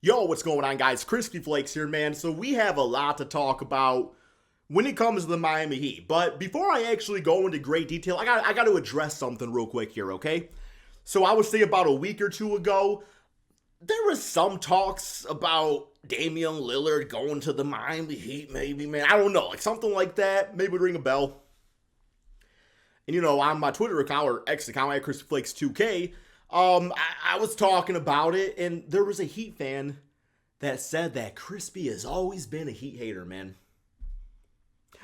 Yo, what's going on, guys? Crispy Flakes here, man. So we have a lot to talk about when it comes to the Miami Heat. But before I actually go into great detail, I got to address something real quick here, okay? So I would say about a week or two ago, there was some talks about Damian Lillard going to the Miami Heat, maybe, man. I don't know, like something like that. Maybe would ring a bell. And on my Twitter account or X account at CrispyFlakes2K, I was talking about it, and there was a Heat fan that said that Crispy has always been a Heat hater, man.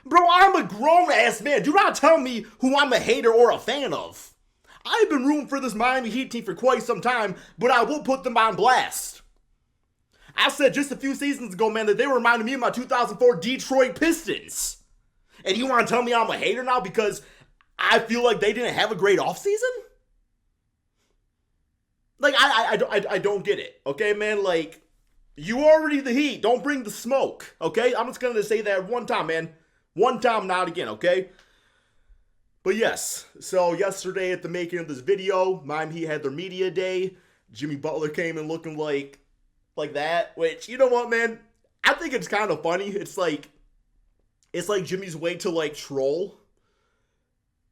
Bro, I'm a grown-ass man. Do not tell me who I'm a hater or a fan of. I've been rooting for this Miami Heat team for quite some time, but I will put them on blast. I said just a few seasons ago, man, that they reminded me of my 2004 Detroit Pistons. And you want to tell me I'm a hater now because I feel like they didn't have a great offseason? Like, I don't get it, okay, man? Like, you already the Heat. Don't bring the smoke, okay? I'm just going to say that one time, man. One time, not again, okay? But yes, so yesterday at the making of this video, Miami Heat had their media day. Jimmy Butler came in looking like that, which, you know what, man? I think it's kind of funny. It's like Jimmy's way to, like, troll.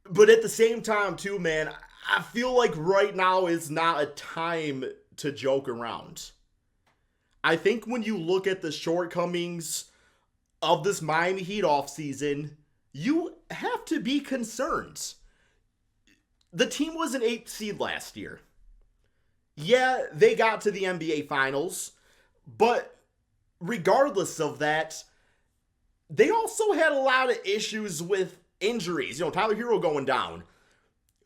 But at the same time, too, man, I feel like right now is not a time to joke around. I think when you look at the shortcomings of this Miami Heat offseason, you have to be concerned. The team was an 8th seed last year. Yeah, they got to the NBA Finals, but regardless of that, they also had a lot of issues with injuries. Tyler Hero going down.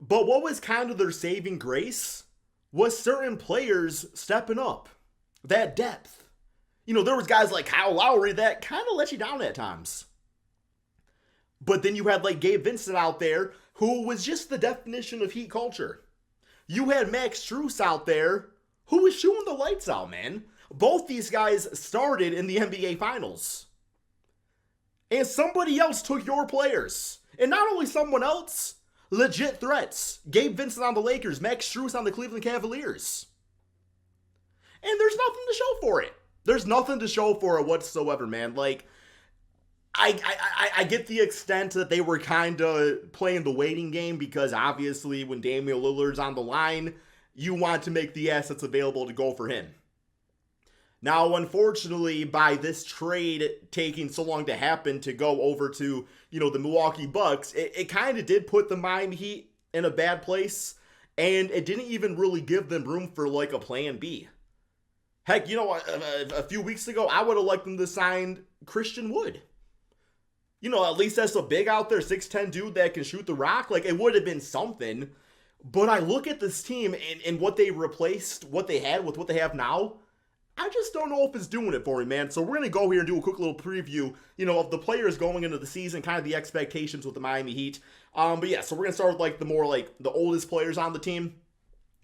But what was kind of their saving grace was certain players stepping up. That depth. There was guys like Kyle Lowry that kind of let you down at times. But then you had like Gabe Vincent out there who was just the definition of Heat culture. You had Max Strus out there who was shooting the lights out, man. Both these guys started in the NBA Finals. And somebody else took your players. And not only someone else, legit threats. Gabe Vincent on the Lakers, Max Strus on the Cleveland Cavaliers. And there's nothing to show for it. There's nothing to show for it whatsoever, man. Like, I get the extent that they were kind of playing the waiting game because obviously when Damian Lillard's on the line, you want to make the assets available to go for him. Now, unfortunately, by this trade taking so long to happen to go over to, the Milwaukee Bucks, it kind of did put the Miami Heat in a bad place, and it didn't even really give them room for, like, a plan B. Heck, a few weeks ago, I would have liked them to sign Christian Wood. At least that's a big out there, 6'10" dude that can shoot the rock. Like, it would have been something. But I look at this team and what they replaced, what they had with what they have now, I just don't know if it's doing it for me, man. So we're going to go here and do a quick little preview, of the players going into the season, kind of the expectations with the Miami Heat. But yeah, so we're going to start with the oldest players on the team.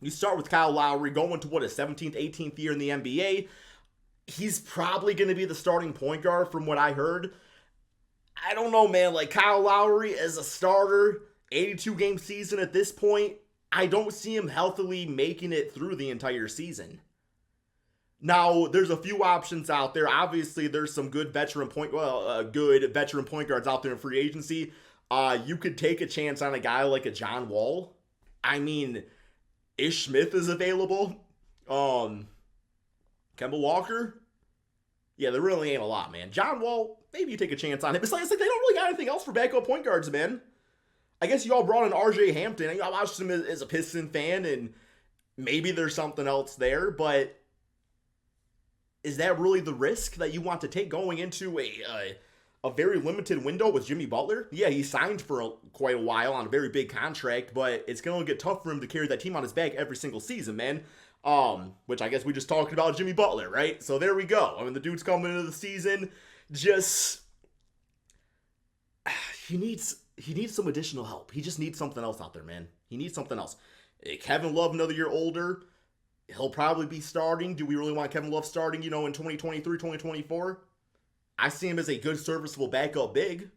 You start with Kyle Lowry going to his 17th, 18th year in the NBA. He's probably going to be the starting point guard from what I heard. I don't know, man. Like, Kyle Lowry as a starter, 82-game season at this point, I don't see him healthily making it through the entire season. Now, there's a few options out there. Obviously, there's some good veteran point guards out there in free agency. You could take a chance on a guy like a John Wall. I mean, Ish Smith is available. Kemba Walker. Yeah, there really ain't a lot, man. John Wall, maybe you take a chance on him. It's like they don't really got anything else for backup point guards, man. I guess you all brought in RJ Hampton. I watched him as a Piston fan, and maybe there's something else there, but is that really the risk that you want to take going into a very limited window with Jimmy Butler? Yeah, he signed for quite a while on a very big contract, but it's going to get tough for him to carry that team on his back every single season, man. Which I guess we just talked about Jimmy Butler, right? So there we go. I mean, the dude's coming into the season, just he needs some additional help. He just needs something else out there, man. He needs something else. Kevin Love, another year older. He'll probably be starting. Do we really want Kevin Love starting, in 2023, 2024? I see him as a good, serviceable backup big.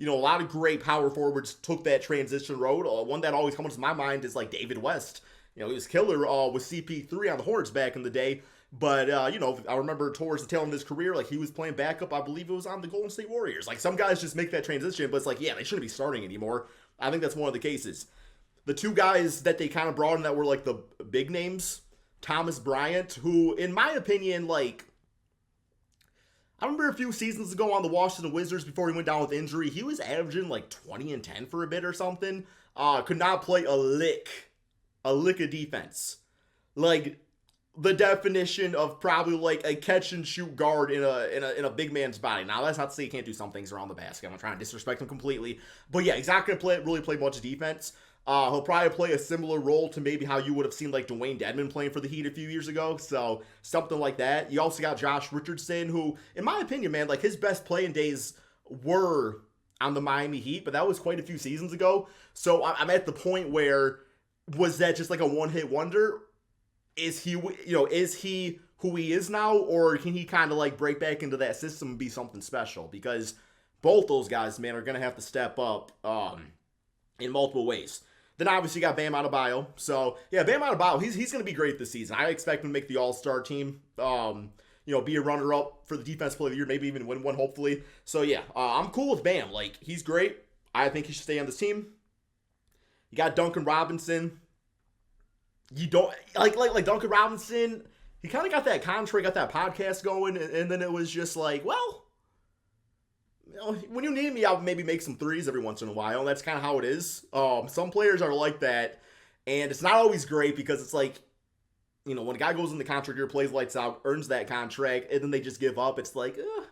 A lot of great power forwards took that transition road. One that always comes to my mind is like David West. He was killer with CP3 on the Hornets back in the day. But, I remember towards the tail end of his career, like, he was playing backup. I believe it was on the Golden State Warriors. Like, some guys just make that transition, but it's like, yeah, they shouldn't be starting anymore. I think that's one of the cases. The two guys that they kind of brought in that were, like, the big names, Thomas Bryant, who, in my opinion, like, I remember a few seasons ago on the Washington Wizards before he went down with injury, he was averaging, like, 20 and 10 for a bit or something. Could not play a lick of defense. Like, the definition of probably like a catch and shoot guard in a big man's body. Now that's not to say he can't do some things around the basket. I'm not trying to disrespect him completely, but yeah, he's not gonna really play much defense. He'll probably play a similar role to maybe how you would have seen like Dwayne Dedmon playing for the Heat a few years ago. So something like that. You also got Josh Richardson, who, in my opinion, man, like his best playing days were on the Miami Heat, but that was quite a few seasons ago. So I'm at the point where, was that just like a one-hit wonder? Is he who he is now, or can he kind of like break back into that system and be something special? Because both those guys, man, are going to have to step up in multiple ways. Then obviously you got Bam Adebayo. So yeah, Bam Adebayo, he's going to be great this season. I expect him to make the All-Star team. Be a runner-up for the Defensive Player of the Year, maybe even win one, hopefully. So yeah, I'm cool with Bam. Like, he's great. I think he should stay on this team. You got Duncan Robinson. You don't like Duncan Robinson. He kind of got that contract, got that podcast going, and then it was just like, well, when you need me, I'll maybe make some threes every once in a while. And that's kind of how it is. Some players are like that, and it's not always great because it's like, when a guy goes in the contract year, plays lights out, earns that contract, and then they just give up. It's like, I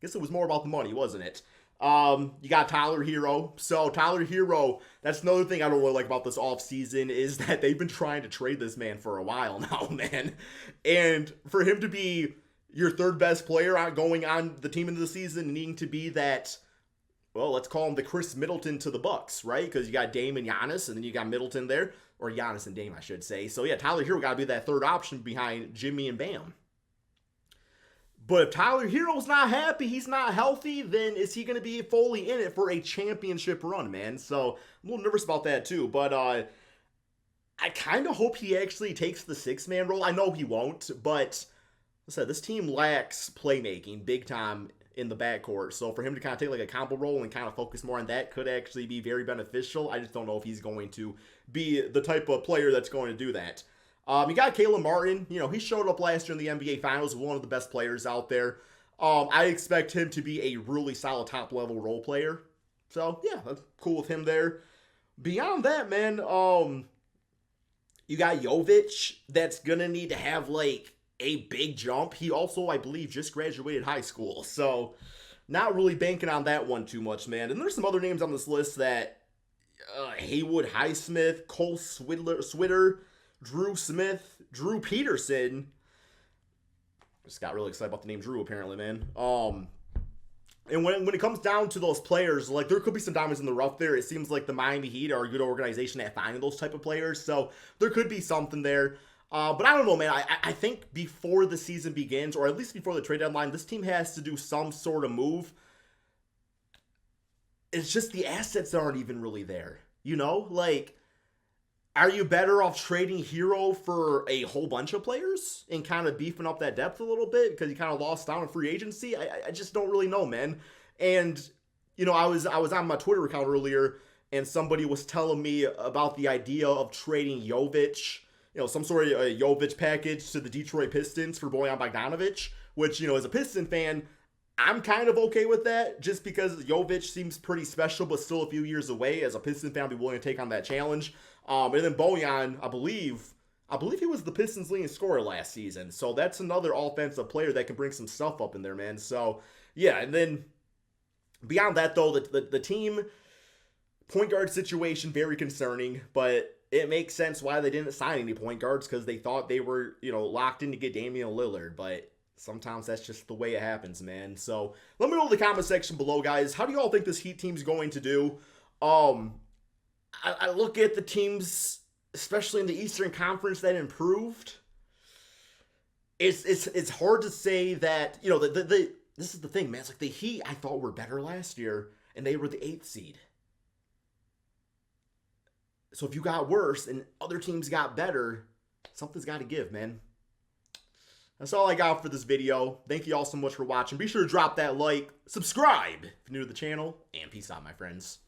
guess it was more about the money, wasn't it? You got Tyler Hero. So Tyler Hero, that's another thing I don't really like about this offseason is that they've been trying to trade this man for a while now, man. And for him to be your third best player going on the team into the season, needing to be that, well, let's call him the Chris Middleton to the Bucks, right? Because you got Dame and Giannis, and then you got Middleton there, or Giannis and Dame, I should say. So yeah, Tyler Hero got to be that third option behind Jimmy and Bam. But if Tyler Hero's not happy, he's not healthy, then is he going to be fully in it for a championship run, man? So I'm a little nervous about that too. But I kind of hope he actually takes the six-man role. I know he won't, but I said this team lacks playmaking big time in the backcourt. So for him to kind of take like a combo role and kind of focus more on that could actually be very beneficial. I just don't know if he's going to be the type of player that's going to do that. You got Caleb Martin. He showed up last year in the NBA Finals, one of the best players out there. I expect him to be a really solid top-level role player. So, yeah, that's cool with him there. Beyond that, man, you got Jovic that's going to need to have, like, a big jump. He also, I believe, just graduated high school. So, not really banking on that one too much, man. And there's some other names on this list that Haywood Highsmith, Cole Switter, Drew Smith, Drew Peterson. Just got really excited about the name Drew, apparently, man. And when it comes down to those players, like, there could be some diamonds in the rough there. It seems like the Miami Heat are a good organization at finding those type of players, so there could be something there. But I don't know, man. I think before the season begins, or at least before the trade deadline, this team has to do some sort of move. It's just the assets aren't even really there. Like, are you better off trading Hero for a whole bunch of players and kind of beefing up that depth a little bit because you kind of lost down in free agency? I just don't really know, man. And, I was on my Twitter account earlier and somebody was telling me about the idea of trading Jovic, some sort of a Jovic package to the Detroit Pistons for Bojan Bogdanovic, which, as a Piston fan, I'm kind of okay with that just because Jovic seems pretty special but still a few years away. As a Piston fan, I'd be willing to take on that challenge. And then Bojan, I believe he was the Pistons' leading scorer last season. So that's another offensive player that can bring some stuff up in there, man. So, yeah, and then beyond that, though, the team point guard situation, very concerning. But it makes sense why they didn't sign any point guards because they thought they were, locked in to get Damian Lillard. But sometimes that's just the way it happens, man. So let me know in the comment section below, guys. How do you all think this Heat team's going to do? I look at the teams, especially in the Eastern Conference, that improved. It's hard to say that, this is the thing, man. It's like the Heat I thought were better last year, and they were the 8th seed. So if you got worse and other teams got better, something's got to give, man. That's all I got for this video. Thank you all so much for watching. Be sure to drop that like, subscribe if you're new to the channel, and peace out, my friends.